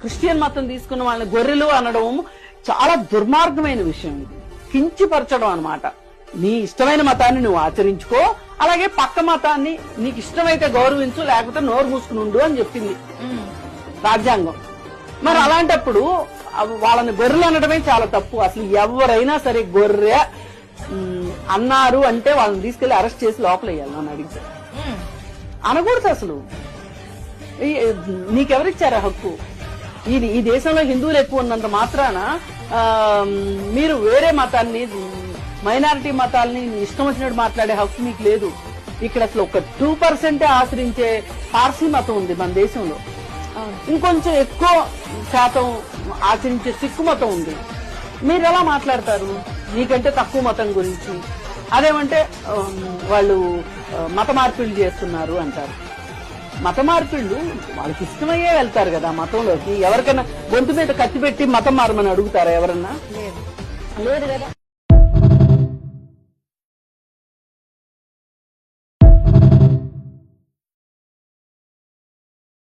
Christian మతం తీసుకున్న వాళ్ళని గొర్రెలు అనడం చాలా దుర్మార్గమైన విషయం. ఇది కించిపరచడం అన్నమాట. నీ ఇష్టమైన మతాన్ని నువ్వు ఆచరించుకో, అలాగే పక్క మతాన్ని నీకు ఇష్టమైతే గౌరవించు, లేకపోతే నోరు మూసుకుని ఉండు అని చెప్పింది రాజ్యాంగం. మరి అలాంటప్పుడు వాళ్ళని గొర్రెలు అనడమే చాలా తప్పు. అసలు ఎవరైనా సరే గొర్రె అన్నారు అంటే వాళ్ళని తీసుకెళ్లి అరెస్ట్ చేసి లోపల వేయాలి. నన్ను అడిగితే అనకూడదు అసలు. నీకెవరిచ్చారా హక్కు? ఈ దేశంలో హిందువులు ఎక్కువ ఉన్నంత మాత్రాన మీరు వేరే మతాన్ని, మైనారిటీ మతాలని ఇష్టం వచ్చినట్టు మాట్లాడే హక్కు మీకు లేదు. ఇక్కడ అసలు ఒక 2% ఆశ్రయించే పార్సీ మతం ఉంది మన దేశంలో. ఇంకొంచెం ఎక్కువ శాతం ఆచరించే సిక్కు మతం ఉంది. మీరు ఎలా మాట్లాడతారు నీకంటే తక్కువ మతం గురించి? అదేమంటే వాళ్ళు మత మార్పిళ్లు చేస్తున్నారు అంటారు. మత మార్పిళ్లు వాళ్ళకి ఇష్టమయ్యే వెళ్తారు కదా మతంలోకి. ఎవరికైనా గొంతు మీద కత్తి పెట్టి మతం మారమని అడుగుతారా ఎవరన్నా? లేదు కదా.